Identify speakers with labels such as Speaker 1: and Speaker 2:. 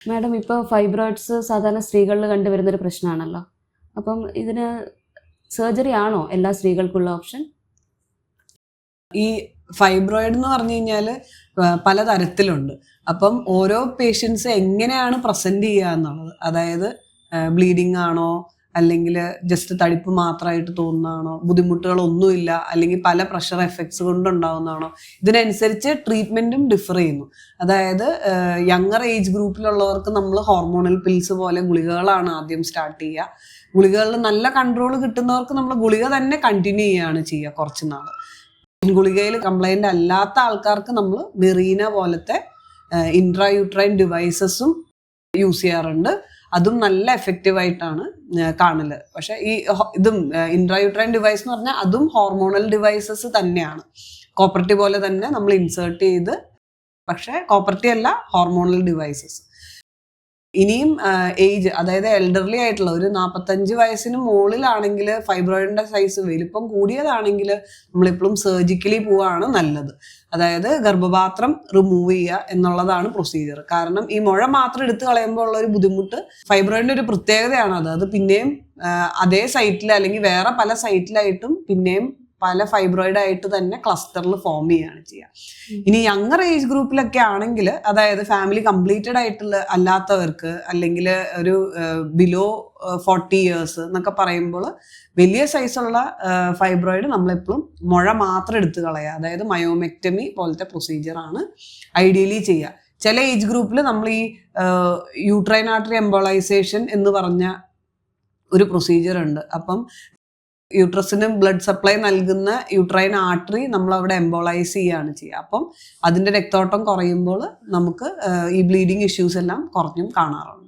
Speaker 1: Madam, ഇപ്പോൾ fibroids സാധാരണ സ്ത്രീകളിൽ കണ്ടുവരുന്നൊരു പ്രശ്നമാണല്ലോ. അപ്പം ഇതിന് സർജറി ആണോ എല്ലാ സ്ത്രീകൾക്കുള്ള ഓപ്ഷൻ?
Speaker 2: ഈ ഫൈബ്രോയിഡ് എന്ന് പറഞ്ഞു കഴിഞ്ഞാൽ പലതരത്തിലുണ്ട്. അപ്പം ഓരോ പേഷ്യൻസ് എങ്ങനെയാണ് പ്രസന്റ് ചെയ്യുക എന്നുള്ളത്, അതായത് ബ്ലീഡിങ് ആണോ, അല്ലെങ്കിൽ ജസ്റ്റ് തടിപ്പ് മാത്രമായിട്ട് തോന്നുന്നതാണോ, ബുദ്ധിമുട്ടുകളൊന്നുമില്ല, അല്ലെങ്കിൽ പല പ്രഷർ എഫക്ട്സ് കൊണ്ടുണ്ടാവുന്നതാണോ, ഇതിനനുസരിച്ച് ട്രീറ്റ്മെൻറ്റും ഡിഫർ ചെയ്യുന്നു. അതായത് യങ്ങർ ഏജ് ഗ്രൂപ്പിലുള്ളവർക്ക് നമ്മൾ ഹോർമോണൽ പിൽസ് പോലെ ഗുളികകളാണ് ആദ്യം സ്റ്റാർട്ട് ചെയ്യുക. ഗുളികകളിൽ നല്ല കൺട്രോൾ കിട്ടുന്നവർക്ക് നമ്മൾ ഗുളിക തന്നെ കണ്ടിന്യൂ ചെയ്യുകയാണ് ചെയ്യുക കുറച്ച് നാൾ. ഗുളികയിൽ കംപ്ലൈൻ്റ് അല്ലാത്ത ആൾക്കാർക്ക് നമ്മൾ മെറീന പോലത്തെ ഇൻട്രായൂട്രൈൻ ഡിവൈസസും യൂസ് ചെയ്യാറുണ്ട്. അതും നല്ല എഫക്റ്റീവായിട്ടാണ് കാണല്. പക്ഷെ ഇതും ഇൻട്രായൂട്രൈൻ ഡിവൈസ് എന്ന് പറഞ്ഞാൽ അതും ഹോർമോണൽ ഡിവൈസസ് തന്നെയാണ്. കോപ്പർട്ടി പോലെ തന്നെ നമ്മൾ ഇൻസേർട്ട് ചെയ്ത്, പക്ഷെ കോപ്പർട്ടി അല്ല, ഹോർമോണൽ ഡിവൈസസ്. ഇനിയും ഏജ്, അതായത് എൽഡർലി ആയിട്ടുള്ള ഒരു 45 വയസ്സിന് മുകളിലാണെങ്കിൽ ഫൈബ്രോയിഡിന്റെ സൈസ് വലിപ്പം കൂടിയതാണെങ്കിൽ നമ്മളെപ്പോഴും സർജിക്കലി പോവുകയാണ് നല്ലത്. അതായത് ഗർഭപാത്രം റിമൂവ് ചെയ്യുക എന്നുള്ളതാണ് പ്രൊസീജിയർ. കാരണം ഈ മുഴ മാത്രം എടുത്ത് കളയുമ്പോൾ ഉള്ള ഒരു ബുദ്ധിമുട്ട്, ഫൈബ്രോയിഡിന്റെ ഒരു പ്രത്യേകതയാണ് അത് പിന്നെയും അതേ സൈറ്റിൽ അല്ലെങ്കിൽ വേറെ പല സൈറ്റിലായിട്ടും പിന്നെയും പല ഫൈബ്രോയിഡ് ആയിട്ട് തന്നെ ക്ലസ്റ്ററിൽ ഫോം ചെയ്യുകയാണ് ചെയ്യുക. ഇനി യങ്ങർ ഏജ് ഗ്രൂപ്പിലൊക്കെ ആണെങ്കിൽ, അതായത് ഫാമിലി കംപ്ലീറ്റഡ് ആയിട്ടുള്ള അല്ലാത്തവർക്ക്, അല്ലെങ്കിൽ ഒരു ബിലോ 40 years എന്നൊക്കെ പറയുമ്പോൾ വലിയ സൈസുള്ള ഫൈബ്രോയിഡ് നമ്മളെപ്പോഴും മുഴ മാത്രം എടുത്ത് കളയുക, അതായത് മയോമെക്ടമി പോലത്തെ പ്രൊസീജിയറാണ് ഐഡിയലി ചെയ്യുക. ചില ഏജ് ഗ്രൂപ്പിൽ നമ്മൾ ഈ യൂട്രൈൻ ആർട്ടറി എംബോളൈസേഷൻ എന്ന് പറഞ്ഞ ഒരു പ്രൊസീജിയർ ഉണ്ട്. അപ്പം യൂട്രസിന് ബ്ലഡ് സപ്ലൈ നൽകുന്ന യൂട്രൈൻ ആർട്ടറി നമ്മൾ അവിടെ എംബോളൈസ് ചെയ്യുകയാണ് ചെയ്യുക. അപ്പം അതിൻ്റെ രക്തോട്ടം കുറയുമ്പോൾ നമുക്ക് ഈ ബ്ലീഡിങ് ഇഷ്യൂസ് എല്ലാം കുറഞ്ഞും കാണാറുണ്ട്.